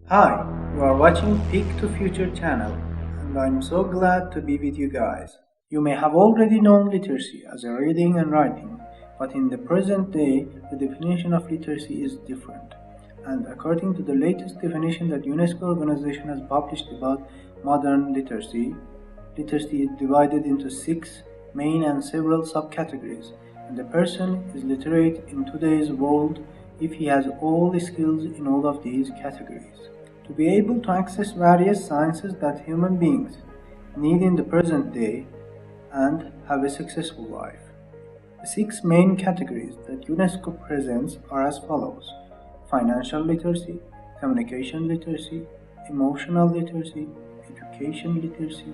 Hi, you are watching Peak to Future channel, and I'm so glad to be with you guys. You may have already known literacy as a reading and writing, but in the present day, the definition of literacy is different. And according to the latest definition that UNESCO organization has published about modern literacy, literacy is divided into six main and several subcategories, and a person is literate in today's world if he has all the skills in all of these categories. To be able to access various sciences that human beings need in the present day and have a successful life. The six main categories that UNESCO presents are as follows: financial literacy, communication literacy, emotional literacy, education literacy,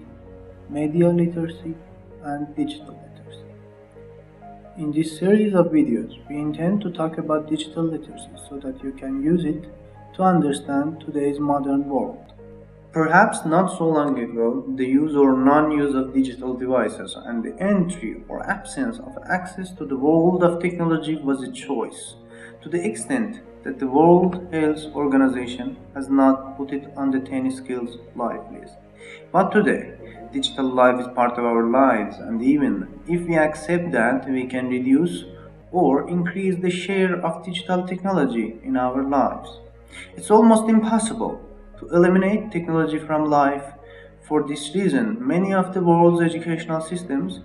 media literacy, and digital literacy. In this series of videos, we intend to talk about digital literacy so that you can use it to understand today's modern world. Perhaps not so long ago, the use or non-use of digital devices and the entry or absence of access to the world of technology was a choice, to the extent that the World Health Organization has not put it on the 10 skills life list. But today, digital life is part of our lives, and even if we accept that, we can reduce or increase the share of digital technology in our lives. It's almost impossible to eliminate technology from life. For this reason, many of the world's educational systems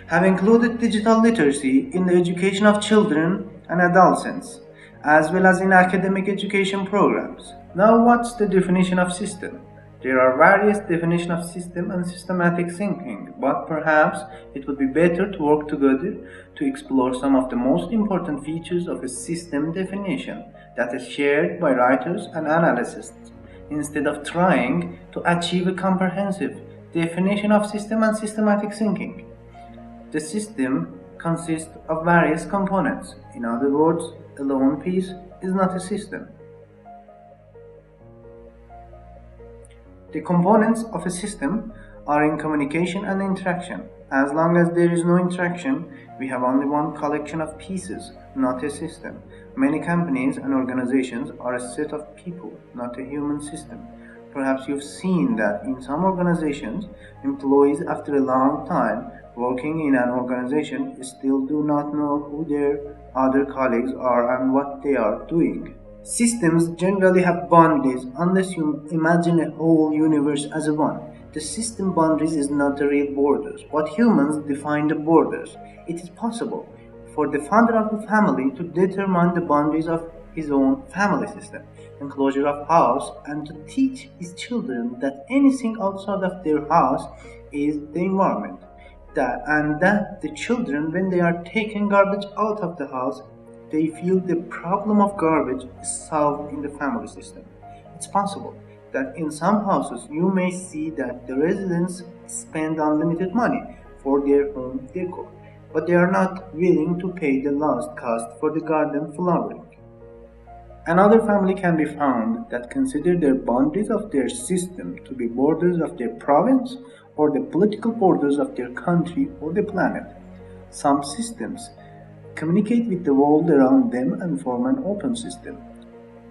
have included digital literacy in the education of children and adolescents, as well as in academic education programs. Now, what's the definition of system? There are various definitions of system and systematic thinking, but perhaps it would be better to work together to explore some of the most important features of a system definition that is shared by writers and analysts, instead of trying to achieve a comprehensive definition of system and systematic thinking. The system consists of various components. In other words, a lone piece is not a system. The components of a system are in communication and interaction. As long as there is no interaction, we have only one collection of pieces, not a system. Many companies and organizations are a set of people, not a human system. Perhaps you've seen that in some organizations, employees after a long time working in an organization still do not know who their other colleagues are and what they are doing. Systems generally have boundaries unless you imagine a whole universe as a one. The system boundaries is not the real borders, but humans define the borders. It is possible for the founder of a family to determine the boundaries of his own family system, enclosure of house, and to teach his children that anything outside of their house is the environment. That the children, when they are taking garbage out of the house, they feel the problem of garbage is solved in the family system. It's possible that in some houses you may see that the residents spend unlimited money for their home decor, but they are not willing to pay the last cost for the garden flowering. Another family can be found that consider their boundaries of their system to be borders of their province or the political borders of their country or the planet. Some systems communicate with the world around them and form an open system,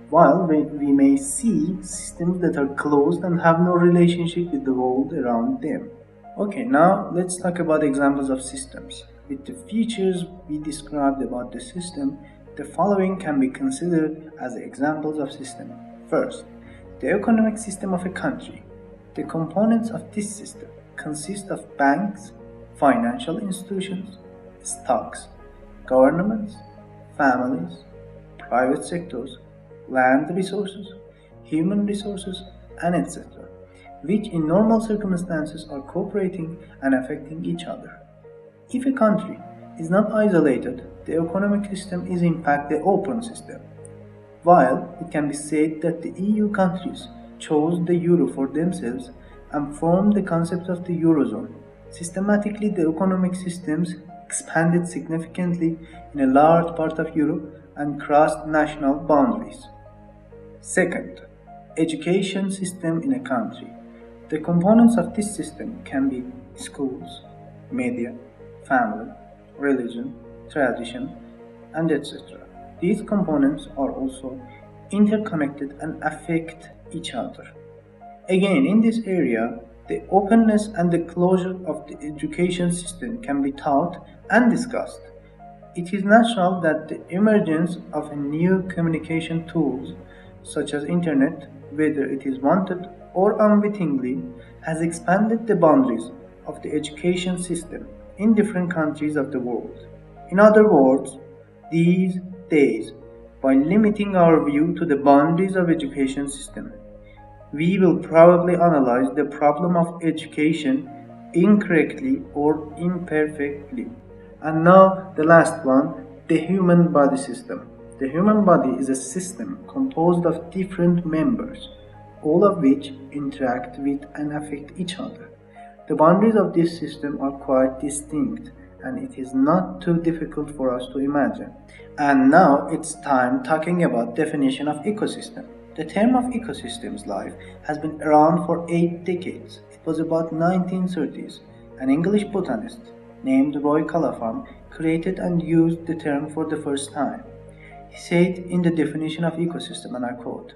while we may see systems that are closed and have no relationship with the world around them. Okay, now let's talk about examples of systems. With the features we described about the system, the following can be considered as examples of system. First, the economic system of a country. The components of this system consist of banks, financial institutions, stocks, governments, families, private sectors, land resources, human resources, and etc., which in normal circumstances are cooperating and affecting each other. If a country is not isolated, the economic system is in fact the open system. While it can be said that the EU countries chose the euro for themselves and formed the concept of the eurozone, systematically the economic systems expanded significantly in a large part of Europe and crossed national boundaries. Second, education system in a country. The components of this system can be schools, media, family, religion, tradition, and etc. These components are also interconnected and affect each other. Again, in this area, the openness and the closure of the education system can be taught and discussed. It is natural that the emergence of new communication tools such as internet, whether it is wanted or unwittingly, has expanded the boundaries of the education system in different countries of the world. In other words, these days, by limiting our view to the boundaries of education system, we will probably analyze the problem of education incorrectly or imperfectly. And now the last one, the human body system. The human body is a system composed of different members, all of which interact with and affect each other. The boundaries of this system are quite distinct, and it is not too difficult for us to imagine. And now it's time talking about definition of ecosystem. The term of ecosystems life has been around for 8 decades. It was about 1930s. An English botanist named Roy Calafam created and used the term for the first time. He said in the definition of ecosystem, and I quote,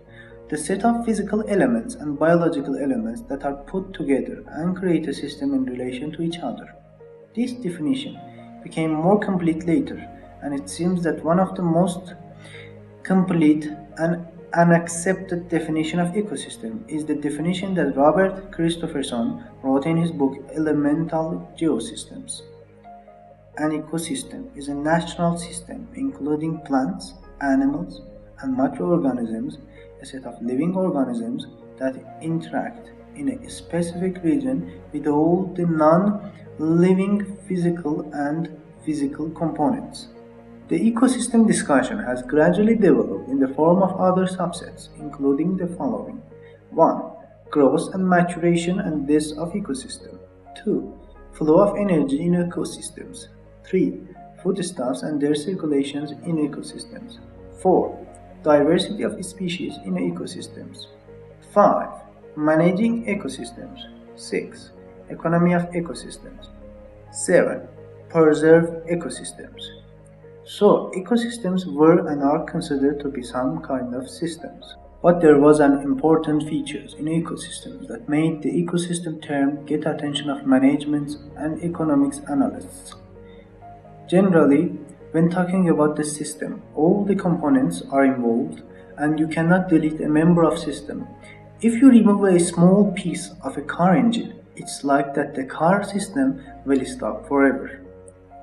"The set of physical elements and biological elements that are put together and create a system in relation to each other." This definition became more complete later, and it seems that one of the most complete and unaccepted definition of ecosystem is the definition that Robert Christopherson wrote in his book Elemental Geosystems. An ecosystem is a natural system including plants, animals, and microorganisms, a set of living organisms that interact in a specific region with all the non-living physical and physical components. The ecosystem discussion has gradually developed in the form of other subsets, including the following. 1. Growth and maturation and death of ecosystem. 2. Flow of energy in ecosystems. 3. Foodstuffs and their circulations in ecosystems. 4. Diversity of species in ecosystems. 5. Managing ecosystems. 6. Economy of ecosystems. 7. Preserve ecosystems. So, ecosystems were and are considered to be some kind of systems. But there was an important feature in ecosystems that made the ecosystem term get attention of management and economics analysts. Generally, when talking about the system, all the components are involved and you cannot delete a member of system. If you remove a small piece of a car engine, it's like that the car system will stop forever.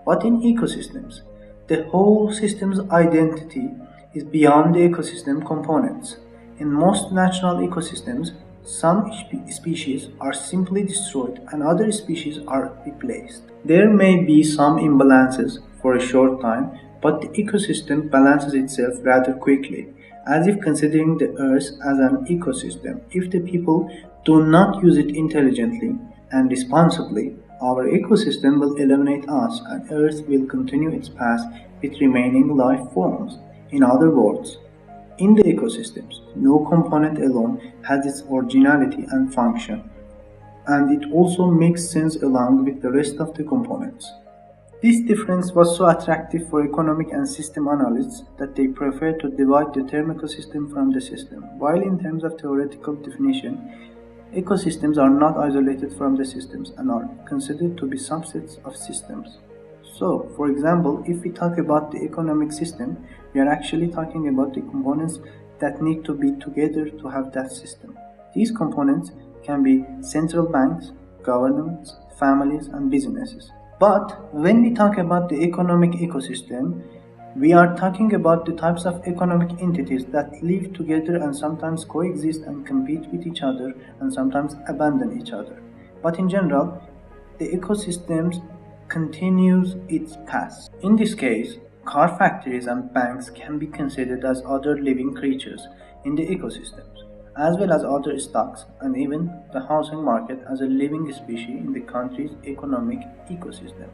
But in ecosystems, the whole system's identity is beyond the ecosystem components. In most natural ecosystems, some species are simply destroyed and other species are replaced. There may be some imbalances for a short time, but the ecosystem balances itself rather quickly, as if considering the Earth as an ecosystem. If the people do not use it intelligently and responsibly, our ecosystem will eliminate us and Earth will continue its path with remaining life forms. In other words, in the ecosystems, no component alone has its originality and function, and it also makes sense along with the rest of the components. This difference was so attractive for economic and system analysts that they preferred to divide the term ecosystem from the system, while in terms of theoretical definition, ecosystems are not isolated from the systems and are considered to be subsets of systems. So, for example, if we talk about the economic system, we are actually talking about the components that need to be together to have that system. These components can be central banks, governments, families, and businesses. But when we talk about the economic ecosystem, we are talking about the types of economic entities that live together and sometimes coexist and compete with each other and sometimes abandon each other. But in general, the ecosystem continues its path. In this case, car factories and banks can be considered as other living creatures in the ecosystems, as well as other stocks and even the housing market as a living species in the country's economic ecosystem.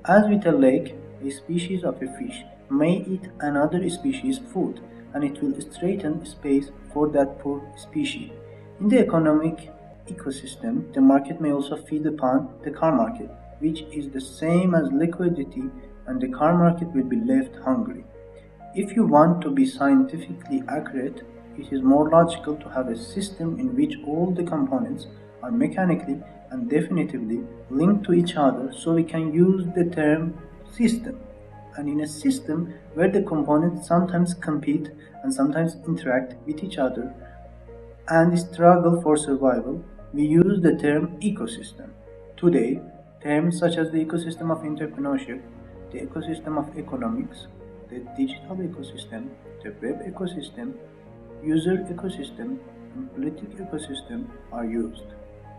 As with a lake, a species of a fish may eat another species' food, and it will straighten space for that poor species. In the economic ecosystem, the market may also feed upon the car market, which is the same as liquidity, and the car market will be left hungry. If you want to be scientifically accurate, it is more logical to have a system in which all the components are mechanically and definitively linked to each other, so we can use the term system. And in a system where the components sometimes compete and sometimes interact with each other and struggle for survival, we use the term ecosystem. Today, terms such as the ecosystem of entrepreneurship, the ecosystem of economics, the digital ecosystem, the web ecosystem, user ecosystem, and political ecosystem are used.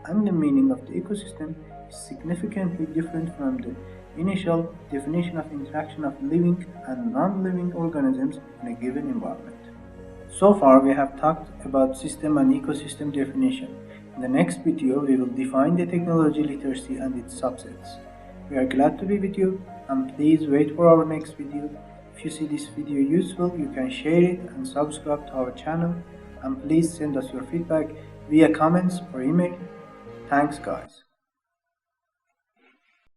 And the meaning of the ecosystem is significantly different from the initial definition of interaction of living and non-living organisms in a given environment. So far we have talked about system and ecosystem definition. In the next video we will define the technology literacy and its subsets. We are glad to be with you, and please wait for our next video. If you see this video useful, you can share it and subscribe to our channel, and please send us your feedback via comments or email. Thanks guys.